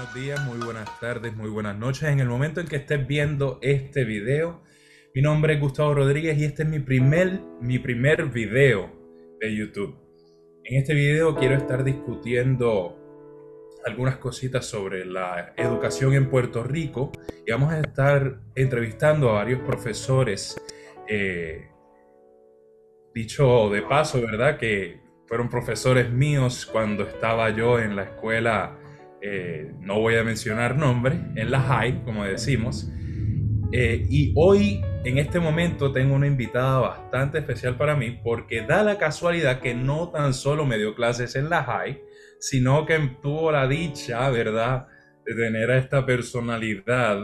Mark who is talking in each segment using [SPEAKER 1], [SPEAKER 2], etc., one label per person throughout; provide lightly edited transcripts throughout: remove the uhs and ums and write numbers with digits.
[SPEAKER 1] buenos días, muy buenas tardes, muy buenas noches. En el momento en que estés viendo este video, mi nombre es Gustavo Rodríguez y este es mi primer video de YouTube. En este video quiero estar discutiendo algunas cositas sobre la educación en Puerto Rico y vamos a estar entrevistando a varios profesores, eh, dicho de paso, ¿verdad? Que fueron profesores míos cuando estaba yo en la escuela, no voy a mencionar nombres, en la high, como decimos. Y hoy, en este momento, tengo una invitada bastante especial para mí porque da la casualidad que no tan solo me dio clases en la high, sino que tuvo la dicha, ¿verdad?, de tener a esta personalidad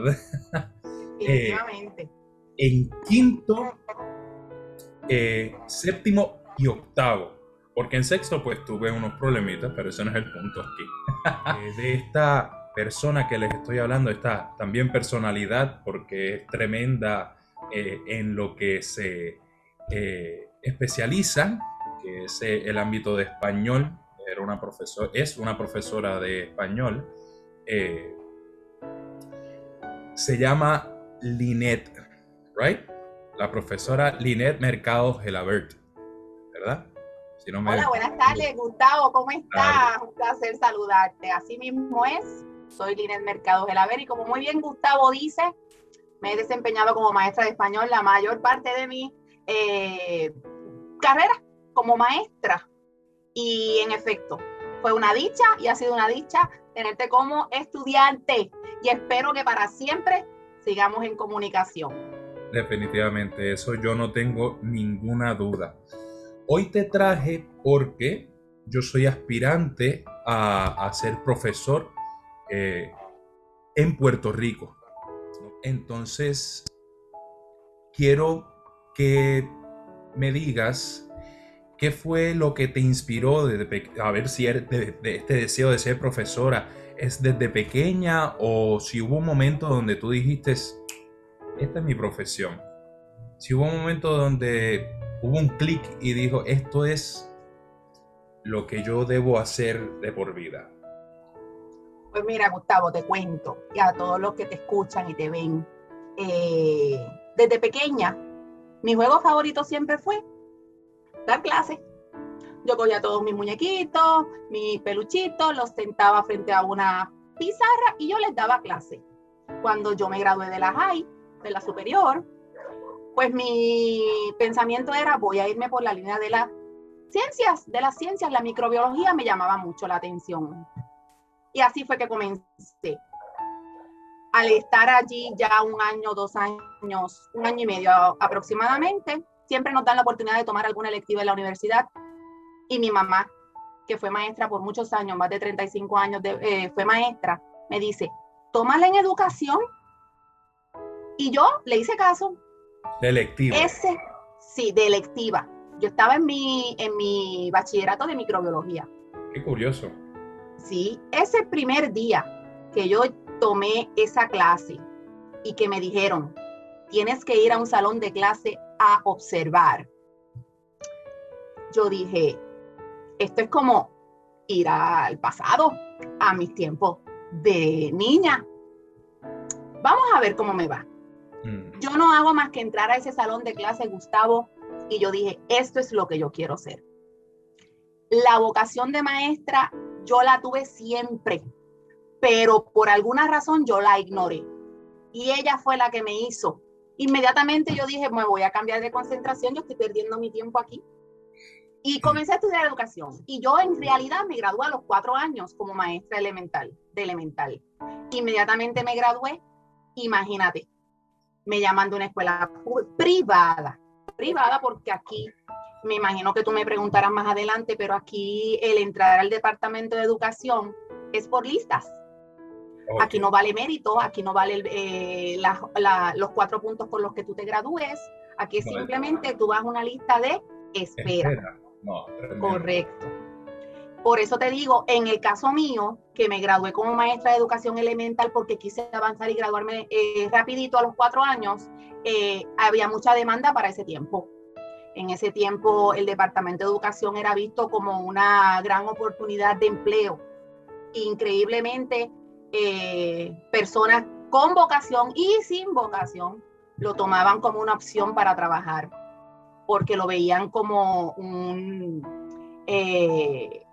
[SPEAKER 1] eh,
[SPEAKER 2] Definitivamente.
[SPEAKER 1] en quinto, séptimo y octavo. Porque en sexto pues tuve unos problemitas, pero ese no es el punto aquí. De esta persona que les estoy hablando, esta también personalidad, porque es tremenda en lo que se especializa, que es el ámbito de español. Es una profesora de español. eh, Se llama Lynette, right? La profesora Lynette Mercado Gelabert, ¿verdad? Si no me
[SPEAKER 2] Hola, buenas
[SPEAKER 1] equivoco.
[SPEAKER 2] tardes, Gustavo, ¿cómo
[SPEAKER 1] Tarde.
[SPEAKER 2] estás? Un placer saludarte. Así mismo es, soy Linet Mercado Gelaber y como muy bien Gustavo dice, me he desempeñado como maestra de español la mayor parte de mi carrera como maestra. Y en efecto, fue una dicha y ha sido una dicha tenerte como estudiante y espero que para siempre sigamos en comunicación.
[SPEAKER 1] Definitivamente, eso yo no tengo ninguna duda. Hoy te traje porque yo soy aspirante a ser profesor eh, en Puerto Rico. Entonces, quiero que me digas qué fue lo que te inspiró a ver si eres de este deseo de ser profesora. ¿Es desde pequeña o si hubo un momento donde tú dijiste, esta es mi profesión? Si hubo un momento donde hubo un clic y dijo, esto es lo que yo debo hacer de por vida.
[SPEAKER 2] Pues mira, Gustavo, te cuento, y a todos los que te escuchan y te ven, desde pequeña, mi juego favorito siempre fue dar clases. Yo cogía todos mis muñequitos, mis peluchitos, los sentaba frente a una pizarra y yo les daba clase. Cuando yo me gradué de la high, de la superior, pues mi pensamiento era, voy a irme por la línea de las ciencias, la microbiología me llamaba mucho la atención. Y así fue que comencé. Al estar allí ya un año, 2 años, un año y medio aproximadamente, siempre nos dan la oportunidad de tomar alguna electiva en la universidad. Y mi mamá, que fue maestra por muchos años, más de 35 años fue maestra, me dice, tómala en educación. Y yo le hice caso.
[SPEAKER 1] La electiva.
[SPEAKER 2] Ese, sí, de electiva. Yo estaba en mi bachillerato de microbiología.
[SPEAKER 1] Qué curioso.
[SPEAKER 2] Sí, ese primer día que yo tomé esa clase y que me dijeron, tienes que ir a un salón de clase a observar. Yo dije, esto es como ir al pasado, a mis tiempos de niña. Vamos a ver cómo me va. Yo no hago más que entrar a ese salón de clase, Gustavo, y yo dije, esto es lo que yo quiero ser. La vocación de maestra yo la tuve siempre, pero por alguna razón yo la ignoré. Y ella fue la que me hizo. Inmediatamente yo dije, me voy a cambiar de concentración, yo estoy perdiendo mi tiempo aquí. Y comencé a estudiar educación. Y yo en realidad me gradué a los 4 años como maestra de elemental. Inmediatamente me gradué, imagínate, me llaman de una escuela privada porque aquí, me imagino que tú me preguntarás más adelante, pero aquí el entrar al departamento de educación es por listas. Aquí
[SPEAKER 1] Ok.
[SPEAKER 2] no vale mérito, aquí no vale los 4 puntos con los que tú te gradúes, aquí es
[SPEAKER 1] Vale.
[SPEAKER 2] simplemente tú vas a una lista de espera.
[SPEAKER 1] Espera. No, tremendo.
[SPEAKER 2] Correcto. Por eso te digo, en el caso mío, que me gradué como maestra de educación elemental porque quise avanzar y graduarme rapidito a los 4 años, había mucha demanda para ese tiempo. En ese tiempo el Departamento de Educación era visto como una gran oportunidad de empleo. Increíblemente, personas con vocación y sin vocación lo tomaban como una opción para trabajar, porque lo veían como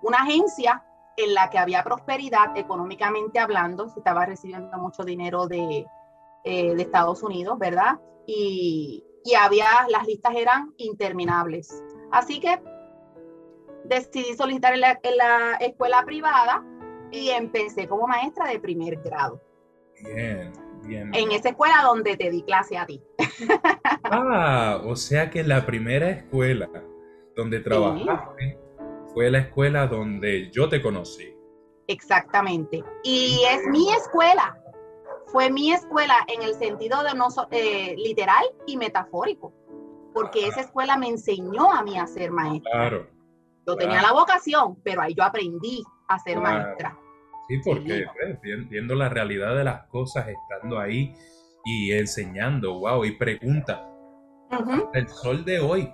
[SPEAKER 2] una agencia en la que había prosperidad económicamente hablando, se estaba recibiendo mucho dinero de Estados Unidos, ¿verdad? Y las listas eran interminables. Así que decidí solicitar en la escuela privada y empecé como maestra de primer grado.
[SPEAKER 1] Bien, bien.
[SPEAKER 2] En esa escuela donde te di clase a ti.
[SPEAKER 1] Ah, o sea que la primera escuela donde
[SPEAKER 2] Sí,
[SPEAKER 1] trabajaste fue la escuela donde yo te conocí.
[SPEAKER 2] exactamente. Y es mi escuela. Fue mi escuela en el sentido de literal y metafórico, porque esa escuela me enseñó a mí a ser maestra.
[SPEAKER 1] Claro,
[SPEAKER 2] Yo tenía
[SPEAKER 1] claro,
[SPEAKER 2] la vocación, pero ahí yo aprendí a ser
[SPEAKER 1] claro.
[SPEAKER 2] maestra.
[SPEAKER 1] Sí, porque
[SPEAKER 2] Sí.
[SPEAKER 1] viendo la realidad de las cosas, estando ahí y enseñando, wow, y pregunta,
[SPEAKER 2] Uh-huh.
[SPEAKER 1] hasta el sol de hoy,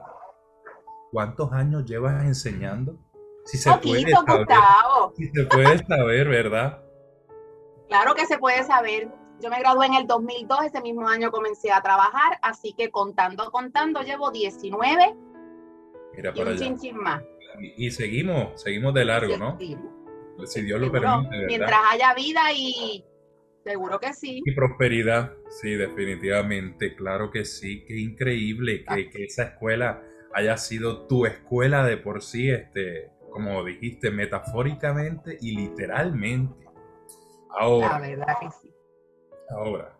[SPEAKER 1] ¿cuántos años llevas enseñando? Si se puede
[SPEAKER 2] Poquito,
[SPEAKER 1] saber,
[SPEAKER 2] Gustavo.
[SPEAKER 1] si se puede saber, ¿verdad?
[SPEAKER 2] Claro que se puede saber. Yo me gradué en el 2002, ese mismo año comencé a trabajar, así que contando, llevo 19
[SPEAKER 1] Mira
[SPEAKER 2] y
[SPEAKER 1] para
[SPEAKER 2] un
[SPEAKER 1] allá.
[SPEAKER 2] chinchín más.
[SPEAKER 1] Y seguimos de
[SPEAKER 2] Y
[SPEAKER 1] largo, ¿no?
[SPEAKER 2] seguimos,
[SPEAKER 1] Si Dios lo
[SPEAKER 2] seguro,
[SPEAKER 1] permite,
[SPEAKER 2] mientras
[SPEAKER 1] ¿verdad?
[SPEAKER 2] haya vida y seguro que sí.
[SPEAKER 1] Y prosperidad, sí, definitivamente, claro que sí. Qué increíble
[SPEAKER 2] Ah,
[SPEAKER 1] que esa escuela haya sido tu escuela de por sí, como dijiste, metafóricamente y literalmente.
[SPEAKER 2] la
[SPEAKER 1] Ahora,
[SPEAKER 2] verdad que sí.
[SPEAKER 1] ahora,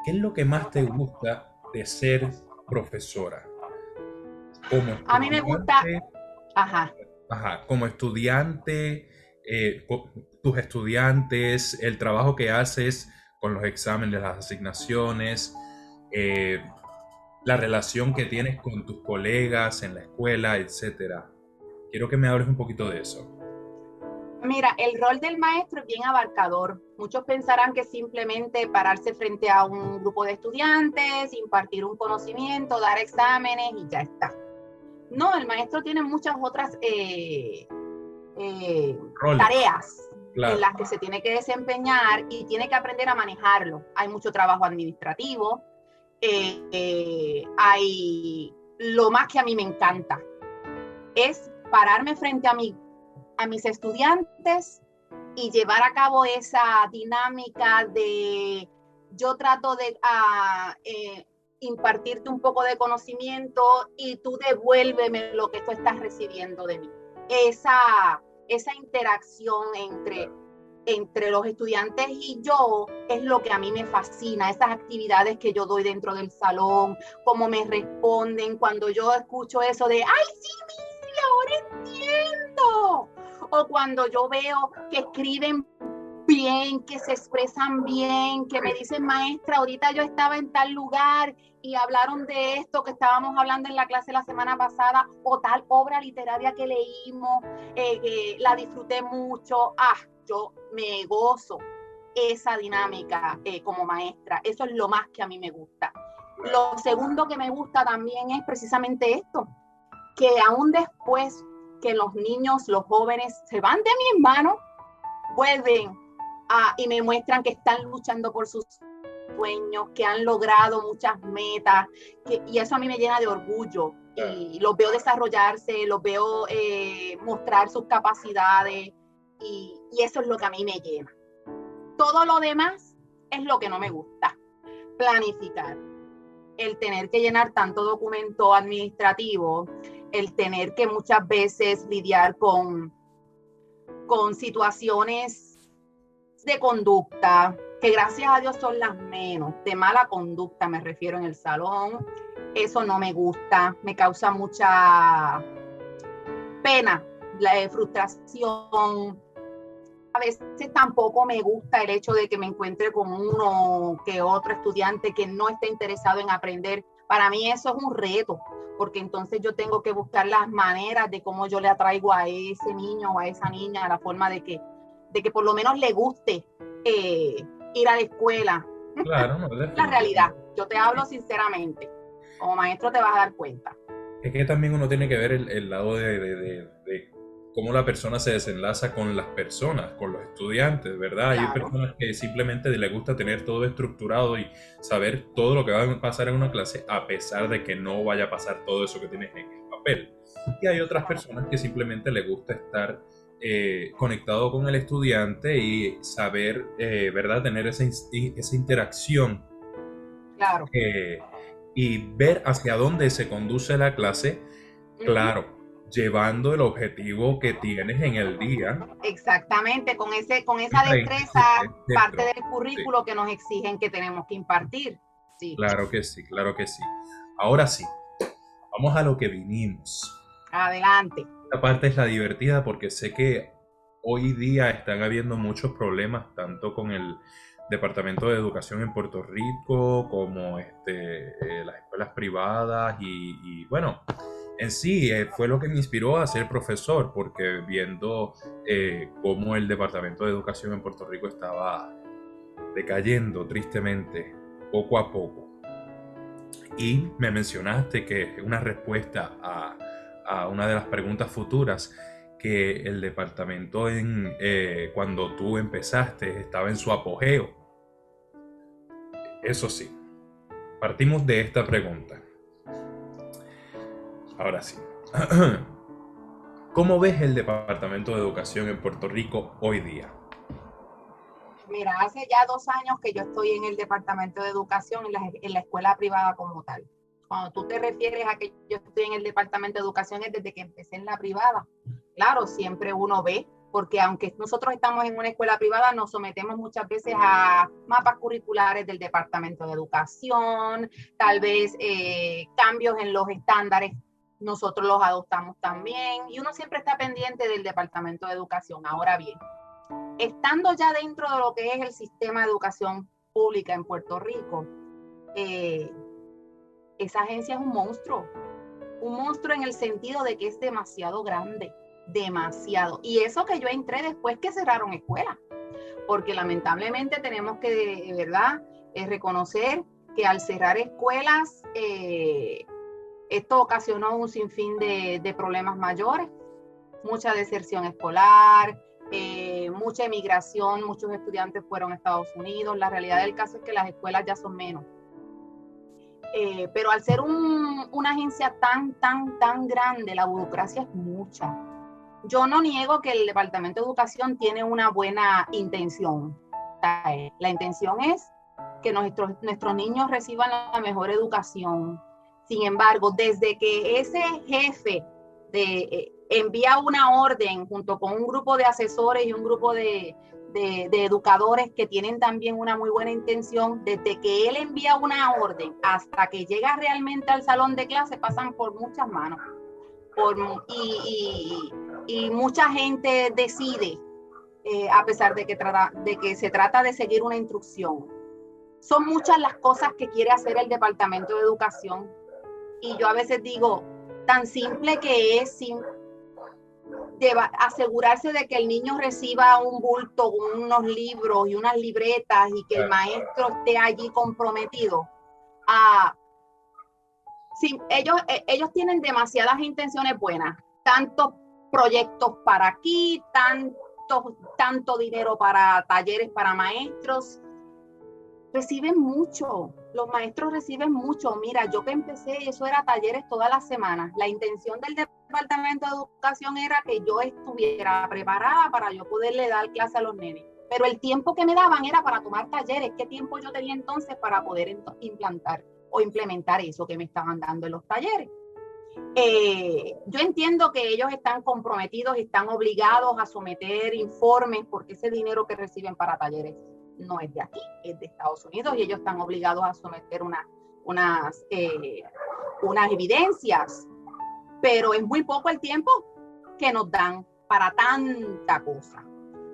[SPEAKER 1] ¿qué es lo que más te gusta de ser profesora? Como
[SPEAKER 2] A mí me gusta,
[SPEAKER 1] estudiante,
[SPEAKER 2] ajá.
[SPEAKER 1] ajá, como estudiante, tus estudiantes, el trabajo que haces con los exámenes, las asignaciones, eh, la relación que tienes con tus colegas en la escuela, etcétera. Quiero que me hables un poquito de eso.
[SPEAKER 2] Mira, el rol del maestro es bien abarcador. Muchos pensarán que simplemente pararse frente a un grupo de estudiantes, impartir un conocimiento, dar exámenes y ya está. No, el maestro tiene muchas otras
[SPEAKER 1] Roles,
[SPEAKER 2] tareas en
[SPEAKER 1] claro,
[SPEAKER 2] las que se tiene que desempeñar y tiene que aprender a manejarlo. Hay mucho trabajo administrativo, hay lo más que a mí me encanta, es pararme frente a mis estudiantes y llevar a cabo esa dinámica de yo trato de impartirte un poco de conocimiento y tú devuélveme lo que tú estás recibiendo de mí. Esa interacción entre los estudiantes y yo es lo que a mí me fascina, esas actividades que yo doy dentro del salón, cómo me responden cuando yo escucho eso de, ay, sí, Missy, ahora entiendo. O cuando yo veo que escriben bien, que se expresan bien, que me dicen, maestra, ahorita yo estaba en tal lugar y hablaron de esto que estábamos hablando en la clase la semana pasada, o tal obra literaria que leímos, que la disfruté mucho. Yo me gozo esa dinámica como maestra. Eso es lo más que a mí me gusta. Lo segundo que me gusta también es precisamente esto, que aún después que los niños, los jóvenes se van de mis manos, vuelven y me muestran que están luchando por sus sueños, que han logrado muchas metas, y eso a mí me llena de orgullo. Y los veo desarrollarse, los veo mostrar sus capacidades, y eso es lo que a mí me llena. Todo lo demás es lo que no me gusta. Planificar, el tener que llenar tanto documento administrativo, el tener que muchas veces lidiar con situaciones de conducta, que gracias a Dios son las menos, de mala conducta me refiero en el salón. Eso no me gusta, me causa mucha pena, frustración. A veces tampoco me gusta el hecho de que me encuentre con uno que otro estudiante que no esté interesado en aprender. Para mí eso es un reto, porque entonces yo tengo que buscar las maneras de cómo yo le atraigo a ese niño o a esa niña la forma de que por lo menos le guste ir a la escuela.
[SPEAKER 1] claro, no,
[SPEAKER 2] La realidad,
[SPEAKER 1] definitivamente.
[SPEAKER 2] yo te hablo sinceramente, como maestro te vas a dar cuenta.
[SPEAKER 1] Es que también uno tiene que ver el lado de cómo la persona se desenlaza con las personas, con los estudiantes, ¿verdad? Hay
[SPEAKER 2] Claro,
[SPEAKER 1] personas que simplemente les gusta tener todo estructurado y saber todo lo que va a pasar en una clase, a pesar de que no vaya a pasar todo eso que tienes en el papel. Y hay otras
[SPEAKER 2] claro,
[SPEAKER 1] personas que simplemente les gusta estar conectado con el estudiante y saber, ¿verdad? Tener esa interacción
[SPEAKER 2] claro.
[SPEAKER 1] eh, y ver hacia dónde se conduce la clase,
[SPEAKER 2] Ujú.
[SPEAKER 1] claro, llevando el objetivo que tienes en el día
[SPEAKER 2] Exactamente, con esa
[SPEAKER 1] siempre en
[SPEAKER 2] destreza,
[SPEAKER 1] ese
[SPEAKER 2] parte
[SPEAKER 1] centro.
[SPEAKER 2] del
[SPEAKER 1] Sí,
[SPEAKER 2] currículo que nos exigen que tenemos que impartir. Sí,
[SPEAKER 1] claro que sí, claro que sí. Ahora sí, vamos a lo que vinimos.
[SPEAKER 2] adelante.
[SPEAKER 1] Esta parte es la divertida porque sé que hoy día están habiendo muchos problemas, tanto con el Departamento de Educación en Puerto Rico, como las escuelas privadas y bueno, en sí fue lo que me inspiró a ser profesor, porque viendo cómo el Departamento de Educación en Puerto Rico estaba decayendo tristemente, poco a poco. Y me mencionaste que una respuesta a una de las preguntas futuras, que el departamento cuando tú empezaste estaba en su apogeo. Eso sí, partimos de esta pregunta. Ahora sí. ¿Cómo ves el Departamento de Educación en Puerto Rico hoy día?
[SPEAKER 2] Mira, hace ya 2 años que yo estoy en el departamento de educación en la escuela privada como tal. Cuando tú te refieres a que yo estoy en el departamento de educación es desde que empecé en la privada. Claro, siempre uno ve, porque aunque nosotros estamos en una escuela privada, nos sometemos muchas veces a mapas curriculares del departamento de educación, tal vez cambios en los estándares, nosotros los adoptamos también, y uno siempre está pendiente del departamento de educación. Ahora bien, estando ya dentro de lo que es el sistema de educación pública en Puerto Rico, eh, esa agencia es un monstruo en el sentido de que es demasiado grande, demasiado. Y eso que yo entré después que cerraron escuelas, porque lamentablemente tenemos que, de verdad, reconocer que al cerrar escuelas, esto ocasionó un sinfín de problemas mayores, mucha deserción escolar, mucha emigración, muchos estudiantes fueron a Estados Unidos. La realidad del caso es que las escuelas ya son menos. Pero al ser una agencia tan grande, la burocracia es mucha. Yo no niego que el Departamento de Educación tiene una buena intención. La intención es que nuestros niños reciban la mejor educación. Sin embargo, desde que ese jefe envía una orden junto con un grupo de asesores y un grupo de educadores que tienen también una muy buena intención, desde que él envía una orden hasta que llega realmente al salón de clase, pasan por muchas manos. Por, y mucha gente decide, a pesar de que se trata de seguir una instrucción. Son muchas las cosas que quiere hacer el Departamento de Educación. Y yo a veces digo, tan simple que es asegurarse de que el niño reciba un bulto, unos libros y unas libretas y que el maestro esté allí comprometido. Sí, ellos tienen demasiadas intenciones buenas, tantos proyectos para aquí, tanto dinero para talleres para maestros, reciben mucho, los maestros reciben mucho. Mira, yo que empecé, eso era talleres todas las semanas. La intención del Departamento de Educación era que yo estuviera preparada para yo poderle dar clase a los nenes. Pero el tiempo que me daban era para tomar talleres. ¿Qué tiempo yo tenía entonces para poder implantar o implementar eso que me estaban dando en los talleres? Yo entiendo que ellos están comprometidos y están obligados a someter informes porque ese dinero que reciben para talleres no es de aquí, es de Estados Unidos y ellos están obligados a someter unas evidencias, pero es muy poco el tiempo que nos dan para tanta cosa.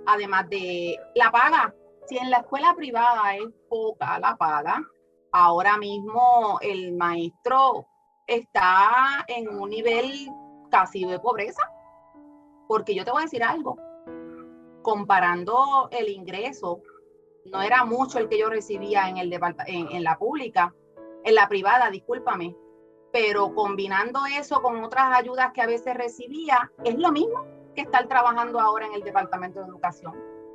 [SPEAKER 2] Además de la paga, si en la escuela privada es poca la paga, ahora mismo el maestro está en un nivel casi de pobreza, porque yo te voy a decir algo, comparando el ingreso, no era mucho el que yo recibía en la pública, en la privada, discúlpame, pero combinando eso con otras ayudas que a veces recibía, es lo mismo. que estar trabajando ahora en el Departamento de Educación,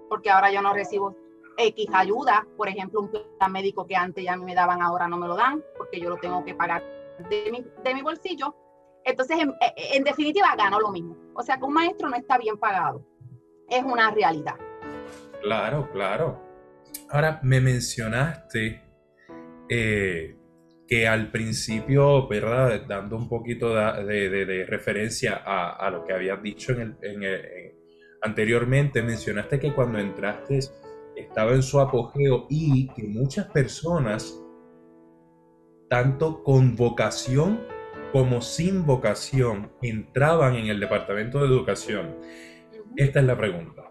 [SPEAKER 2] porque ahora yo no recibo X ayuda, por ejemplo, un plan médico que antes ya me daban, ahora no me lo dan, porque yo lo tengo que pagar de mi bolsillo. Entonces, en definitiva, gano lo mismo. O sea que un maestro no está bien pagado. Es una realidad.
[SPEAKER 1] Claro, claro. Ahora, me mencionaste que al principio, ¿verdad? Dando un poquito de referencia a lo que habías dicho anteriormente, mencionaste que cuando entraste estaba en su apogeo y que muchas personas, tanto con vocación como sin vocación, entraban en el Departamento de Educación. Esta es la pregunta.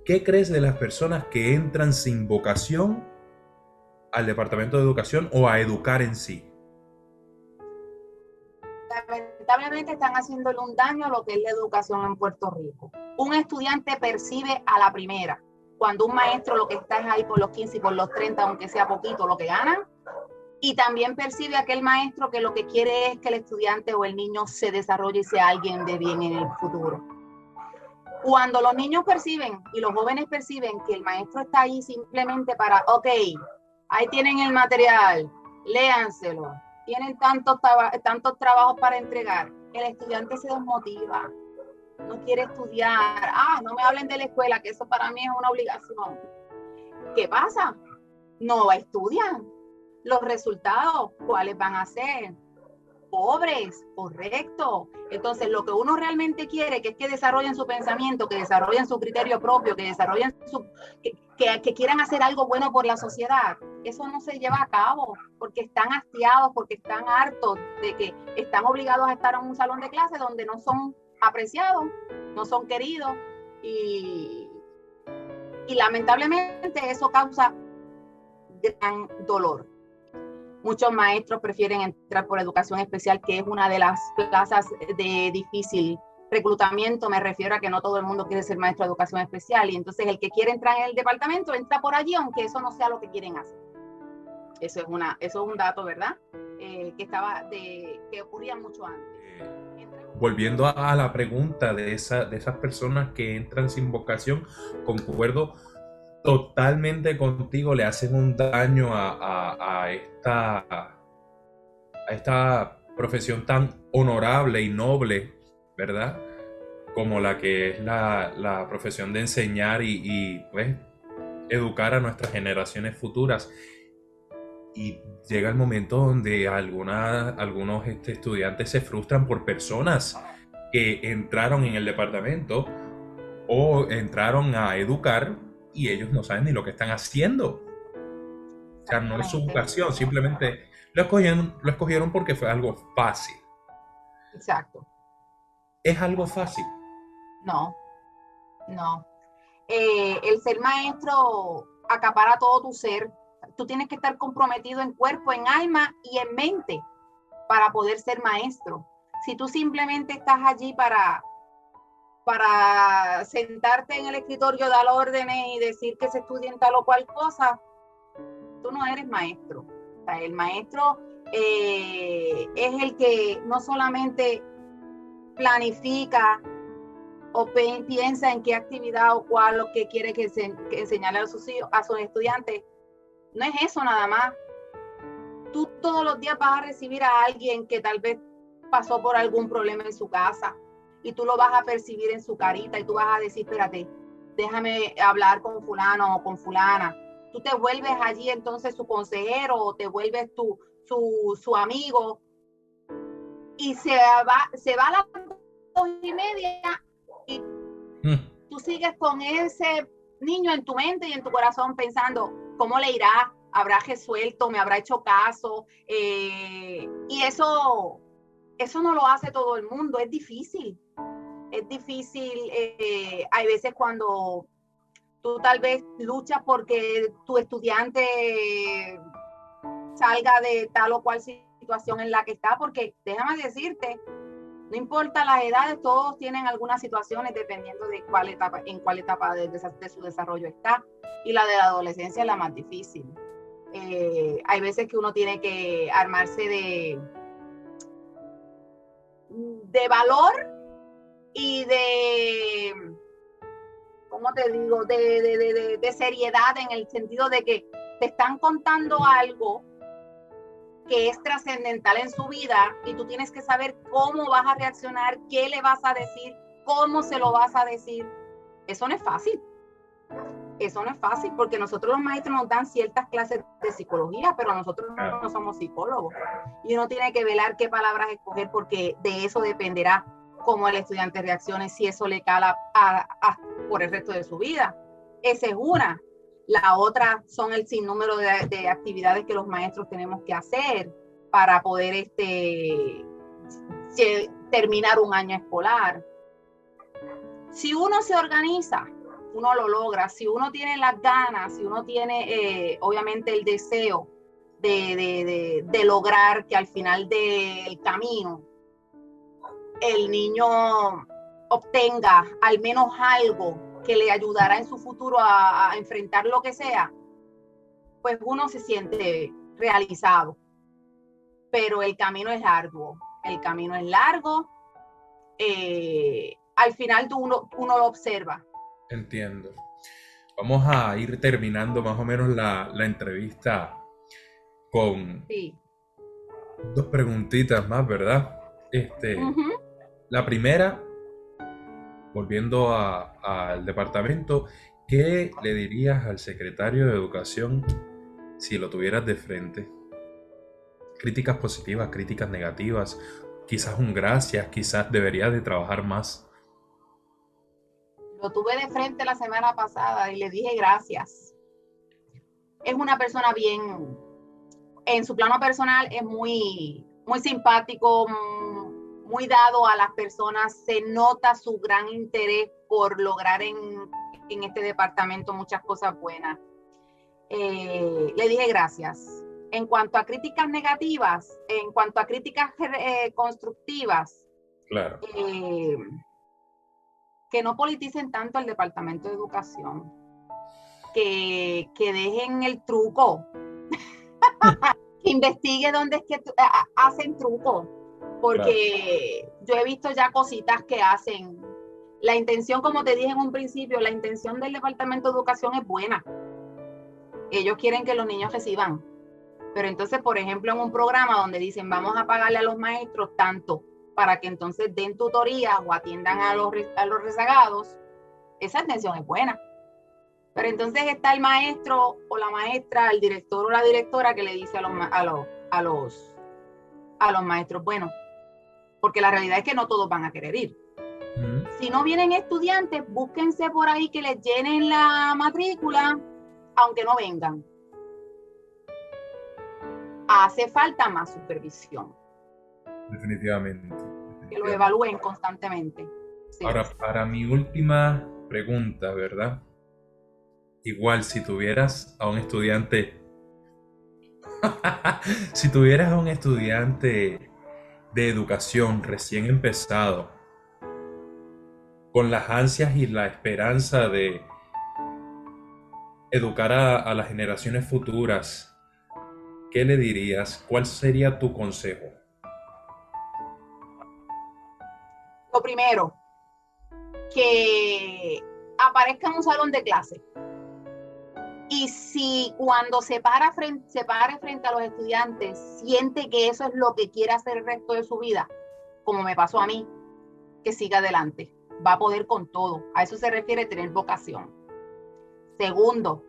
[SPEAKER 1] ¿Qué crees de las personas que entran sin vocación al Departamento de Educación o a educar en sí?
[SPEAKER 2] Lamentablemente están haciéndole un daño a lo que es la educación en Puerto Rico. Un estudiante percibe a la primera, cuando un maestro lo que está es ahí por los 15 y por los 30, aunque sea poquito lo que ganan, y también percibe aquel maestro que lo que quiere es que el estudiante o el niño se desarrolle y sea alguien de bien en el futuro. Cuando los niños perciben y los jóvenes perciben que el maestro está ahí simplemente para, ok, ahí tienen el material, léanselo, tienen tantos trabajos para entregar, el estudiante se desmotiva, no quiere estudiar, no me hablen de la escuela, que eso para mí es una obligación. ¿Qué pasa? No va a estudiar. Los resultados, ¿cuáles van a ser? Pobres, correcto. Entonces, lo que uno realmente quiere, que es que desarrollen su pensamiento, que desarrollen su criterio propio, que desarrollen que quieran hacer algo bueno por la sociedad, eso no se lleva a cabo, porque están hastiados, porque están hartos de que están obligados a estar en un salón de clase donde no son apreciados, no son queridos, y lamentablemente eso causa gran dolor. Muchos maestros prefieren entrar por educación especial, que es una de las plazas de difícil reclutamiento. Me refiero a que no todo el mundo quiere ser maestro de educación especial, y entonces el que quiere entrar en el departamento entra por allí, aunque eso no sea lo que quieren hacer. Eso es un dato, ¿verdad? Que ocurría mucho antes.
[SPEAKER 1] Volviendo a la pregunta de esas personas que entran sin vocación, concuerdo totalmente contigo, le hacen un daño a esta profesión tan honorable y noble, ¿verdad? Como la que es la profesión de enseñar y pues, educar a nuestras generaciones futuras. Y llega el momento donde algunos estudiantes se frustran por personas que entraron en el departamento o entraron a educar y ellos no saben ni lo que están haciendo. O sea, no es su vocación, simplemente lo escogieron porque fue algo fácil.
[SPEAKER 2] Exacto.
[SPEAKER 1] ¿Es algo fácil?
[SPEAKER 2] No. El ser maestro acapara todo tu ser. Tú tienes que estar comprometido en cuerpo, en alma y en mente para poder ser maestro. Si tú simplemente estás allí para sentarte en el escritorio, dar órdenes y decir que se estudien tal o cual cosa, tú no eres maestro. O sea, el maestro es el que no solamente planifica o piensa en qué actividad o cuál o qué quiere que enseñarle a sus estudiantes. No es eso nada más. Tú todos los días vas a recibir a alguien que tal vez pasó por algún problema en su casa y tú lo vas a percibir en su carita y tú vas a decir, espérate, déjame hablar con fulano o con fulana. Tú te vuelves allí entonces su consejero o te vuelves su amigo, y se va a las 2:30 y tú sigues con ese niño en tu mente y en tu corazón pensando, ¿cómo le irá? ¿Habrá resuelto? ¿Me habrá hecho caso? Y eso no lo hace todo el mundo. Es difícil. Hay veces cuando tú tal vez luchas porque tu estudiante salga de tal o cual situación en la que está, porque déjame decirte, no importa las edades, todos tienen algunas situaciones dependiendo de en cuál etapa de su desarrollo está, y la de la adolescencia es la más difícil. Hay veces que uno tiene que armarse de valor y de, ¿cómo te digo? De seriedad, en el sentido de que te están contando algo que es trascendental en su vida y tú tienes que saber cómo vas a reaccionar, qué le vas a decir, cómo se lo vas a decir. Eso no es fácil. Eso no es fácil porque nosotros los maestros nos dan ciertas clases de psicología, pero nosotros no somos psicólogos. Y uno tiene que velar qué palabras escoger porque de eso dependerá cómo el estudiante reaccione, si eso le cala por el resto de su vida. Esa es una. La otra son el sinnúmero de actividades que los maestros tenemos que hacer para poder terminar un año escolar. Si uno se organiza, uno lo logra. Si uno tiene las ganas, si uno tiene obviamente el deseo de lograr que al final del camino el niño obtenga al menos algo que le ayudará en su futuro a enfrentar lo que sea, pues uno se siente realizado. Pero el camino es arduo, el camino es largo. Al final uno lo observa.
[SPEAKER 1] Entiendo. Vamos a ir terminando más o menos la entrevista con dos preguntitas más, ¿verdad? La primera, volviendo al departamento, ¿qué le dirías al secretario de Educación si lo tuvieras de frente? Críticas positivas, críticas negativas, quizás un gracias, quizás deberías de trabajar más.
[SPEAKER 2] Lo tuve de frente la semana pasada y le dije gracias. Es una persona bien, en su plano personal es muy, muy simpático, muy dado a las personas. Se nota su gran interés por lograr en este departamento muchas cosas buenas. Le dije gracias. En cuanto a críticas negativas, en cuanto a críticas constructivas,
[SPEAKER 1] claro.
[SPEAKER 2] Que no politicen tanto el Departamento de Educación, que dejen el truco, que investigue dónde es que hacen truco, porque claro, yo he visto ya cositas que hacen. La intención, como te dije en un principio, la intención del Departamento de Educación es buena. Ellos quieren que los niños reciban. Pero entonces, por ejemplo, en un programa donde dicen vamos a pagarle a los maestros tanto para que entonces den tutoría o atiendan a los rezagados, esa intención es buena. Pero entonces está el maestro o la maestra, el director o la directora que le dice a los maestros, bueno, porque la realidad es que no todos van a querer ir. Si no vienen estudiantes, búsquense por ahí que les llenen la matrícula, aunque no vengan. Hace falta más supervisión.
[SPEAKER 1] Definitivamente.
[SPEAKER 2] Que lo evalúen constantemente. Sí.
[SPEAKER 1] Ahora, para mi última pregunta, ¿verdad? Igual, si tuvieras a un estudiante, si tuvieras a un estudiante de educación recién empezado, con las ansias y la esperanza de educar a las generaciones futuras, ¿qué le dirías? ¿Cuál sería tu consejo?
[SPEAKER 2] Lo primero, que aparezca en un salón de clase. Y si cuando se pare frente a los estudiantes, siente que eso es lo que quiere hacer el resto de su vida, como me pasó a mí, que siga adelante. Va a poder con todo. A eso se refiere tener vocación. Segundo,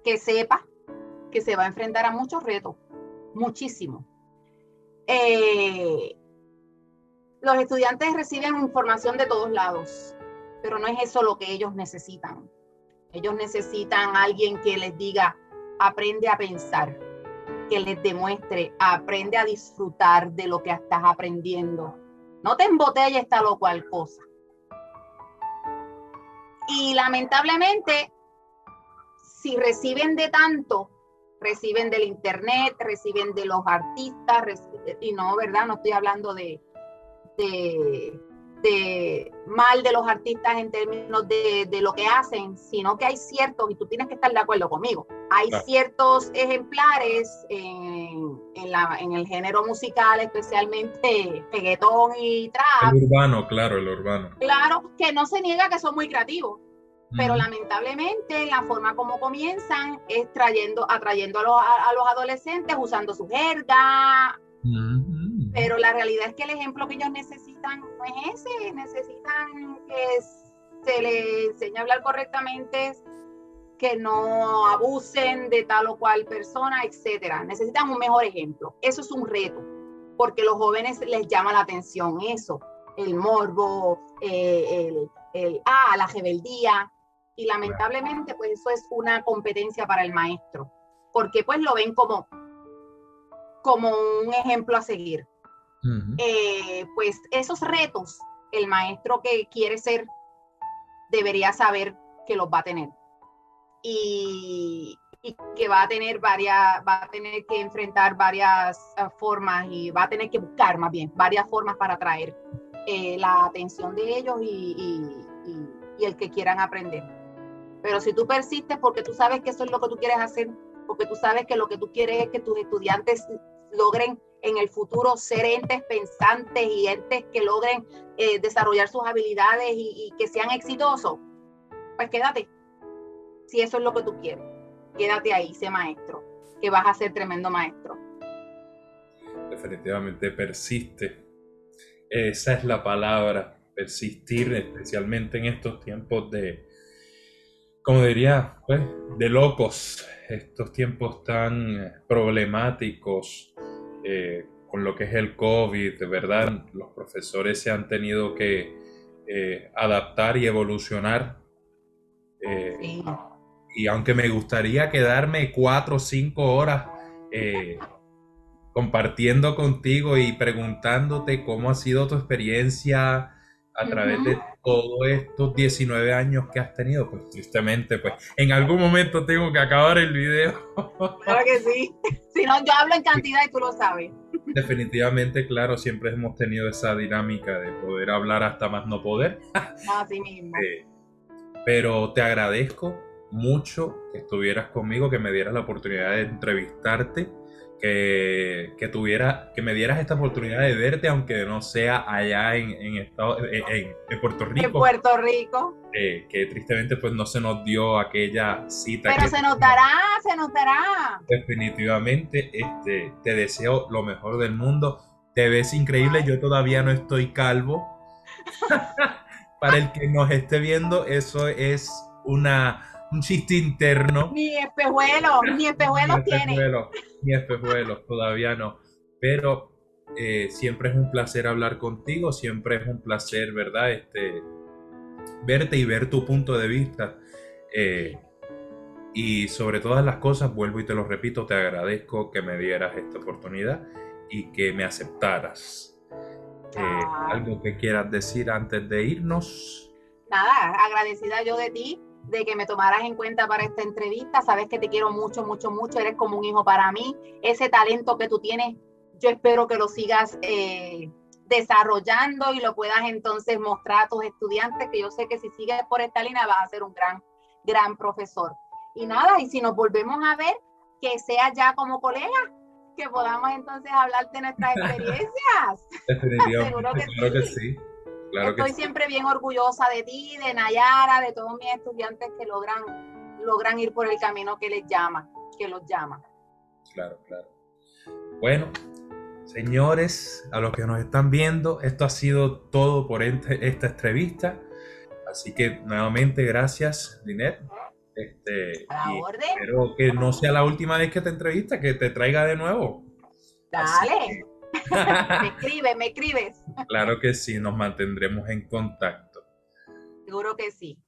[SPEAKER 2] que sepa que se va a enfrentar a muchos retos, muchísimo. Los estudiantes reciben información de todos lados, pero no es eso lo que ellos necesitan. Ellos necesitan a alguien que les diga, aprende a pensar, que les demuestre, aprende a disfrutar de lo que estás aprendiendo. No te embotelles tal o cual cosa. Y lamentablemente, si reciben de tanto, reciben del internet, reciben de los artistas, y no, ¿verdad? No estoy hablando de mal de los artistas en términos de lo que hacen, sino que hay ciertos, y tú tienes que estar de acuerdo conmigo, hay ciertos ejemplares en el género musical, especialmente reggaetón y trap.
[SPEAKER 1] El urbano, claro, el urbano.
[SPEAKER 2] Claro, que no se niega que son muy creativos, pero lamentablemente la forma como comienzan es atrayendo a los adolescentes usando su jerga. Pero la realidad es que el ejemplo que ellos necesitan no es ese, necesitan que se les enseñe a hablar correctamente, que no abusen de tal o cual persona, etcétera. Necesitan un mejor ejemplo. Eso es un reto, porque a los jóvenes les llama la atención eso, el morbo, la rebeldía, y lamentablemente pues eso es una competencia para el maestro, porque pues lo ven como un ejemplo a seguir. Pues esos retos, el maestro que quiere ser debería saber que los va a tener y que va a tener que enfrentar varias formas, y va a tener que buscar más bien varias formas para atraer la atención de ellos y el que quieran aprender. Pero si tú persistes porque tú sabes que eso es lo que tú quieres hacer, porque tú sabes que lo que tú quieres es que tus estudiantes logren en el futuro ser entes pensantes y entes que logren desarrollar sus habilidades y que sean exitosos, pues quédate. Si eso es lo que tú quieres, quédate ahí, sé maestro, que vas a ser tremendo maestro.
[SPEAKER 1] Definitivamente persiste. Esa es la palabra, persistir, especialmente en estos tiempos como diría, pues, de locos, estos tiempos tan problemáticos con lo que es el COVID, de verdad, los profesores se han tenido que adaptar y evolucionar.
[SPEAKER 2] Sí.
[SPEAKER 1] Y aunque me gustaría quedarme 4 o 5 horas compartiendo contigo y preguntándote cómo ha sido tu experiencia a través de todos estos 19 años que has tenido, pues tristemente, pues en algún momento tengo que acabar el video.
[SPEAKER 2] Claro que sí. Si no, yo hablo en cantidad y tú lo sabes.
[SPEAKER 1] Definitivamente, claro, siempre hemos tenido esa dinámica de poder hablar hasta más no poder.
[SPEAKER 2] Así mismo.
[SPEAKER 1] Pero te agradezco mucho que estuvieras conmigo, que me dieras la oportunidad de entrevistarte, que me dieras esta oportunidad de verte, aunque no sea allá en Puerto Rico.
[SPEAKER 2] En Puerto Rico.
[SPEAKER 1] Que tristemente pues no se nos dio aquella cita.
[SPEAKER 2] Pero se notará.
[SPEAKER 1] Definitivamente, te deseo lo mejor del mundo. Te ves increíble, yo todavía no estoy calvo. Para el que nos esté viendo, eso es un chiste interno.
[SPEAKER 2] Ni espejuelos tiene.
[SPEAKER 1] Ni espejuelos, todavía no. Pero siempre es un placer hablar contigo, siempre es un placer, ¿verdad? Verte y ver tu punto de vista. Y sobre todas las cosas, vuelvo y te lo repito, te agradezco que me dieras esta oportunidad y que me aceptaras. ¿Algo que quieras decir antes de irnos?
[SPEAKER 2] Nada, agradecida yo de ti, de que me tomaras en cuenta para esta entrevista. Sabes que te quiero mucho, mucho, mucho. Eres como un hijo para mí. Ese talento que tú tienes, yo espero que lo sigas desarrollando y lo puedas entonces mostrar a tus estudiantes, que yo sé que si sigues por esta línea vas a ser un gran, gran profesor. Y nada, y si nos volvemos a ver, que sea ya como colegas, que podamos entonces hablar de nuestras experiencias.
[SPEAKER 1] Definitivamente,
[SPEAKER 2] Seguro que
[SPEAKER 1] claro que sí. Claro
[SPEAKER 2] Estoy siempre bien orgullosa de ti, de Nayara, de todos mis estudiantes que logran ir por el camino que los llama.
[SPEAKER 1] Claro. Bueno, señores, a los que nos están viendo, esto ha sido todo por esta entrevista. Así que nuevamente gracias, Lynette.
[SPEAKER 2] A la orden.
[SPEAKER 1] Espero que no sea la última vez que te entrevista, que te traiga de nuevo.
[SPEAKER 2] Dale. Me escribes.
[SPEAKER 1] Claro que sí, nos mantendremos en contacto.
[SPEAKER 2] Seguro que sí.